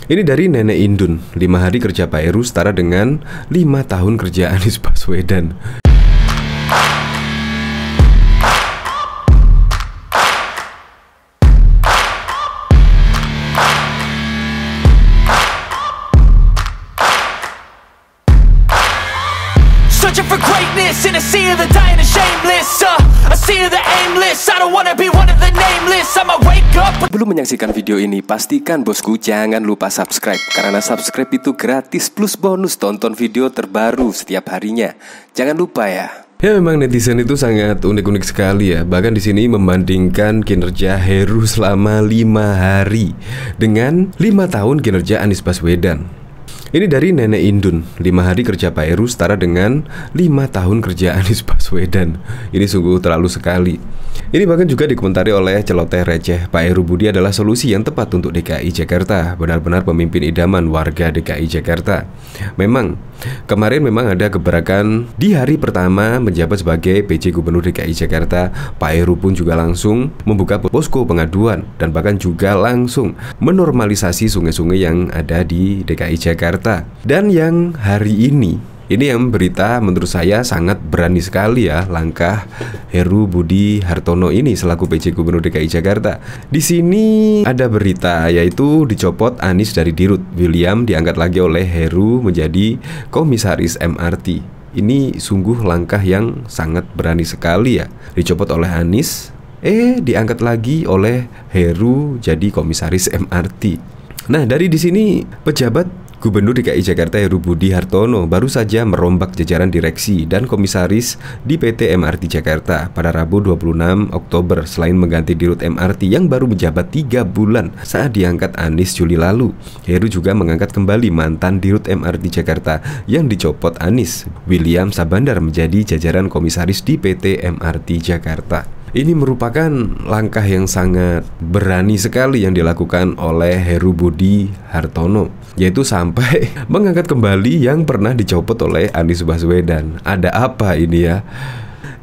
Ini dari Nenek Indun, 5 hari kerja Pak Heru setara dengan 5 tahun kerja Anies Baswedan. Searching for greatness in a sea of the dying and shameless, a sea of the aimless. I don't wanna be one of the nameless. I'ma wake up. Belum menyaksikan video ini, pastikan bosku jangan lupa subscribe, karena subscribe itu gratis plus bonus tonton video terbaru setiap harinya. Jangan lupa ya. Ya, memang netizen itu sangat unik-unik sekali ya. Bahkan di sini membandingkan kinerja Heru selama 5 hari dengan 5 tahun kinerja Anies Baswedan. Ini dari Nenek Indun, 5 hari kerja Pak Heru setara dengan 5 tahun kerja Anies Baswedan. Ini sungguh terlalu sekali. Ini bahkan juga dikomentari oleh celoteh receh, Pak Heru Budi adalah solusi yang tepat untuk DKI Jakarta. Benar-benar pemimpin idaman warga DKI Jakarta. Memang kemarin memang ada gebrakan di hari pertama menjabat sebagai PJ Gubernur DKI Jakarta. Pak Heru pun juga langsung membuka posko pengaduan dan bahkan juga langsung menormalisasi sungai-sungai yang ada di DKI Jakarta. Dan yang hari ini yang berita menurut saya sangat berani sekali ya, langkah Heru Budi Hartono ini selaku PJ Gubernur DKI Jakarta. Di sini ada berita yaitu dicopot Anies dari Dirut, William diangkat lagi oleh Heru menjadi komisaris MRT. Ini sungguh langkah yang sangat berani sekali ya. Dicopot oleh Anies, diangkat lagi oleh Heru jadi komisaris MRT. Nah, dari di sini pejabat Gubernur DKI Jakarta Heru Budi Hartono baru saja merombak jajaran direksi dan komisaris di PT MRT Jakarta pada Rabu 26 Oktober. Selain mengganti Dirut MRT yang baru menjabat 3 bulan saat diangkat Anies Juli lalu, Heru juga mengangkat kembali mantan Dirut MRT Jakarta yang dicopot Anies, William Sabandar, menjadi jajaran komisaris di PT MRT Jakarta. Ini merupakan langkah yang sangat berani sekali yang dilakukan oleh Heru Budi Hartono, yaitu sampai mengangkat kembali yang pernah dicopot oleh Anies Baswedan. Ada apa ini ya?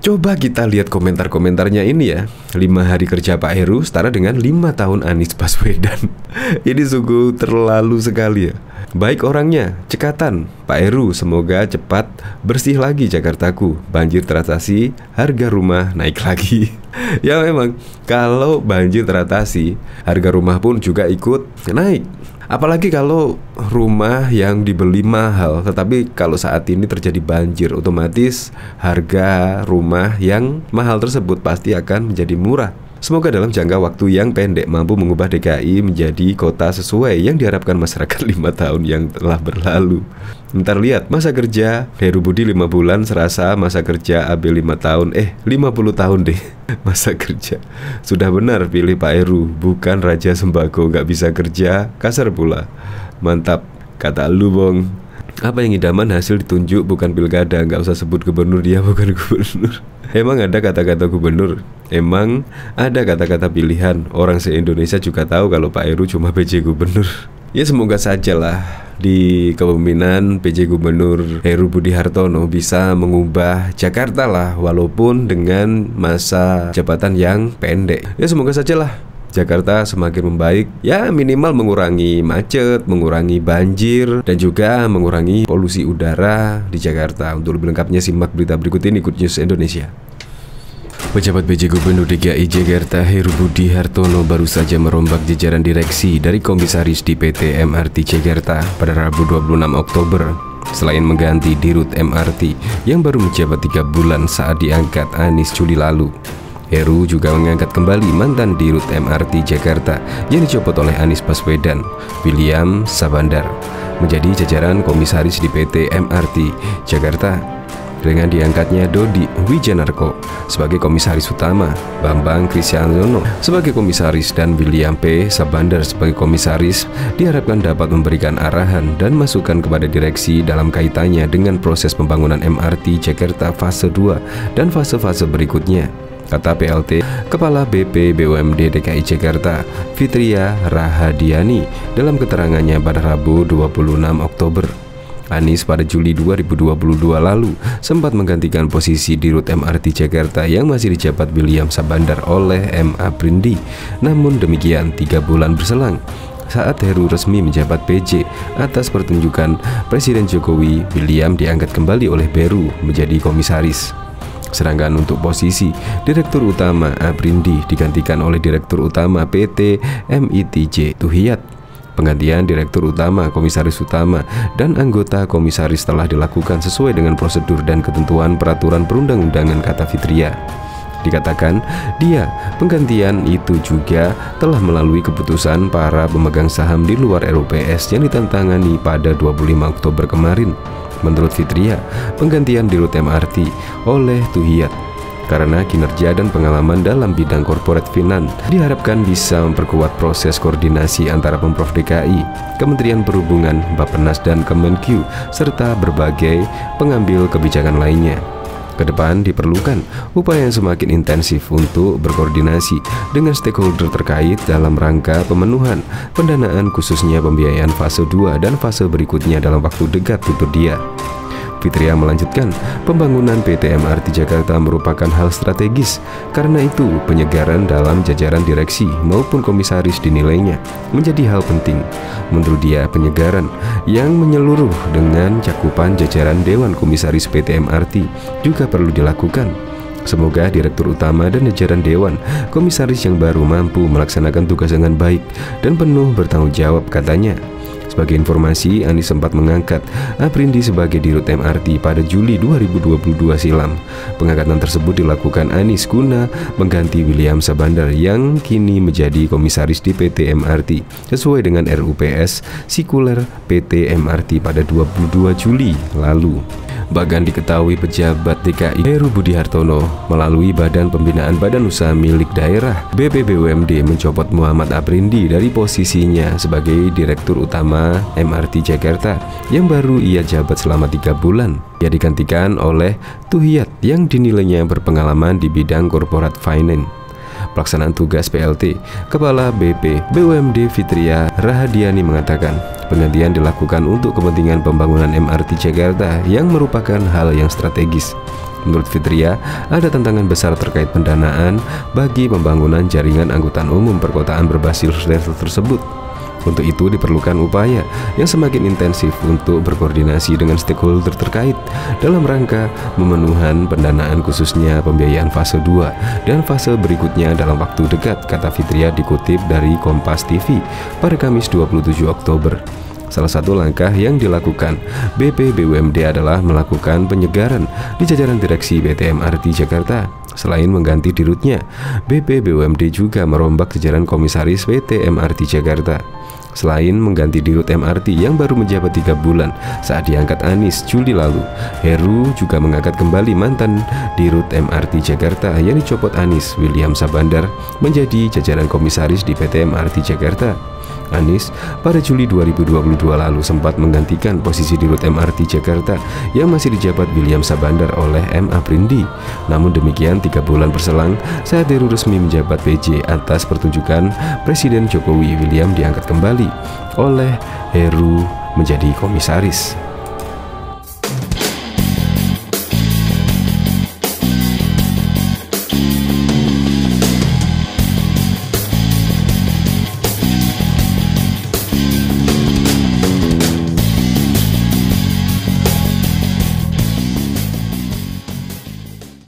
Coba kita lihat komentar-komentarnya ini ya. 5 hari kerja Pak Heru setara dengan 5 tahun Anies Baswedan. Ini sungguh terlalu sekali ya. Baik orangnya, cekatan, Pak Heru semoga cepat bersih lagi Jakartaku. Banjir teratasi, harga rumah naik lagi. Ya memang, kalau banjir teratasi, harga rumah pun juga ikut naik. Apalagi kalau rumah yang dibeli mahal, tetapi kalau saat ini terjadi banjir, otomatis harga rumah yang mahal tersebut pasti akan menjadi murah. Semoga dalam jangka waktu yang pendek mampu mengubah DKI menjadi kota sesuai yang diharapkan masyarakat 5 tahun yang telah berlalu. Ntar lihat masa kerja Heru Budi 5 bulan serasa masa kerja AB 5 tahun 50 tahun deh masa kerja. Sudah benar pilih Pak Heru, bukan Raja Sembako gak bisa kerja, kasar pula. Mantap, kata lu bong. Apa yang idaman hasil ditunjuk bukan pilkada. Gak usah sebut gubernur, dia bukan gubernur. Emang ada kata-kata gubernur? Emang ada kata-kata pilihan? Orang se-Indonesia juga tahu kalau Pak Heru cuma PJ Gubernur. Ya semoga sajalah di kepemimpinan PJ Gubernur Heru Budi Hartono bisa mengubah Jakarta lah, walaupun dengan masa jabatan yang pendek. Ya semoga sajalah Jakarta semakin membaik, ya minimal mengurangi macet, mengurangi banjir, dan juga mengurangi polusi udara di Jakarta. Untuk lebih lengkapnya simak berita berikut ini, Good News Indonesia. Pejabat PJ Gubernur DKI Jakarta Heru Budi Hartono baru saja merombak jajaran direksi dari komisaris di PT MRT Jakarta pada Rabu 26 Oktober. Selain mengganti Dirut MRT yang baru menjabat 3 bulan saat diangkat Anies Juli lalu, Heru juga mengangkat kembali mantan Dirut MRT Jakarta yang dicopot oleh Anies Baswedan, William Sabandar, menjadi jajaran komisaris di PT MRT Jakarta. Dengan diangkatnya Dodi Wijanarko sebagai komisaris utama, Bambang Krisyanyono sebagai komisaris, dan William P. Sabandar sebagai komisaris, diharapkan dapat memberikan arahan dan masukan kepada direksi dalam kaitannya dengan proses pembangunan MRT Jakarta fase 2 dan fase-fase berikutnya, kata PLT Kepala BP BUMD DKI Jakarta Fitria Rahadiani dalam keterangannya pada Rabu 26 Oktober. Anies pada Juli 2022 lalu sempat menggantikan posisi Dirut MRT Jakarta yang masih dijabat William Sabandar oleh M. Aprindi. Namun demikian, 3 bulan berselang saat Heru resmi menjabat PJ atas pertunjukan Presiden Jokowi, William diangkat kembali oleh Beru menjadi komisaris. Sedangkan untuk posisi Direktur Utama Aprindi digantikan oleh Direktur Utama PT MITJ Tuhiyat. Penggantian Direktur Utama, Komisaris Utama, dan anggota komisaris telah dilakukan sesuai dengan prosedur dan ketentuan peraturan perundang-undangan, kata Fitria. Dikatakan penggantian itu juga telah melalui keputusan para pemegang saham di luar RUPS yang ditantangani pada 25 Oktober kemarin. Menurut Fitria, penggantian Dirut MRT oleh Tuhiyat karena kinerja dan pengalaman dalam bidang corporate finance diharapkan bisa memperkuat proses koordinasi antara Pemprov DKI, Kementerian Perhubungan, Bappenas, dan Kemenkyu, serta berbagai pengambil kebijakan lainnya. Kedepan diperlukan upaya yang semakin intensif untuk berkoordinasi dengan stakeholder terkait dalam rangka pemenuhan pendanaan, khususnya pembiayaan fase 2 dan fase berikutnya dalam waktu dekat, tutur dia. Fitria melanjutkan, pembangunan PT MRT Jakarta merupakan hal strategis. Karena itu, penyegaran dalam jajaran direksi maupun komisaris dinilainya menjadi hal penting. Menurut dia, penyegaran yang menyeluruh dengan cakupan jajaran Dewan Komisaris PT MRT juga perlu dilakukan. Semoga Direktur Utama dan jajaran Dewan Komisaris yang baru mampu melaksanakan tugas dengan baik dan penuh bertanggung jawab, katanya. Sebagai informasi, Anies sempat mengangkat Aprindi sebagai Dirut MRT pada Juli 2022 silam. Pengangkatan tersebut dilakukan Anies guna mengganti William Sabandar yang kini menjadi komisaris di PT MRT sesuai dengan RUPS Sikuler PT MRT pada 22 Juli lalu. Bahkan diketahui pejabat DKI Heru Budi Hartono melalui Badan Pembinaan Badan Usaha Milik Daerah BPBUMD mencopot Muhammad Aprindi dari posisinya sebagai Direktur Utama MRT Jakarta yang baru ia jabat selama 3 bulan. Ia digantikan oleh Tuhiyat yang dinilainya berpengalaman di bidang corporate finance. Pelaksanaan tugas PLT Kepala BP BUMD Fitria Rahadiani mengatakan, penggantian dilakukan untuk kepentingan pembangunan MRT Jakarta yang merupakan hal yang strategis. Menurut Fitria, ada tantangan besar terkait pendanaan bagi pembangunan jaringan angkutan umum perkotaan berbasis rel tersebut. Untuk itu diperlukan upaya yang semakin intensif untuk berkoordinasi dengan stakeholder terkait dalam rangka memenuhan pendanaan, khususnya pembiayaan fase 2 dan fase berikutnya dalam waktu dekat, kata Fitria dikutip dari Kompas TV pada Kamis 27 Oktober. Salah satu langkah yang dilakukan BPBUMD adalah melakukan penyegaran di jajaran direksi PT MRT Jakarta. Selain mengganti dirutnya, BPBUMD juga merombak jajaran komisaris PT MRT Jakarta. Selain mengganti dirut MRT yang baru menjabat 3 bulan saat diangkat Anies Juli lalu, Heru juga mengangkat kembali mantan dirut MRT Jakarta yang dicopot Anies, William Sabandar, menjadi jajaran komisaris di PT MRT Jakarta. Anies pada Juli 2022 lalu sempat menggantikan posisi dirut MRT Jakarta yang masih dijabat William Sabandar oleh M. Aprindi. Namun demikian 3 bulan berselang saat Heru resmi menjabat PJ atas pertunjukan Presiden Jokowi, William diangkat kembali oleh Heru menjadi komisaris.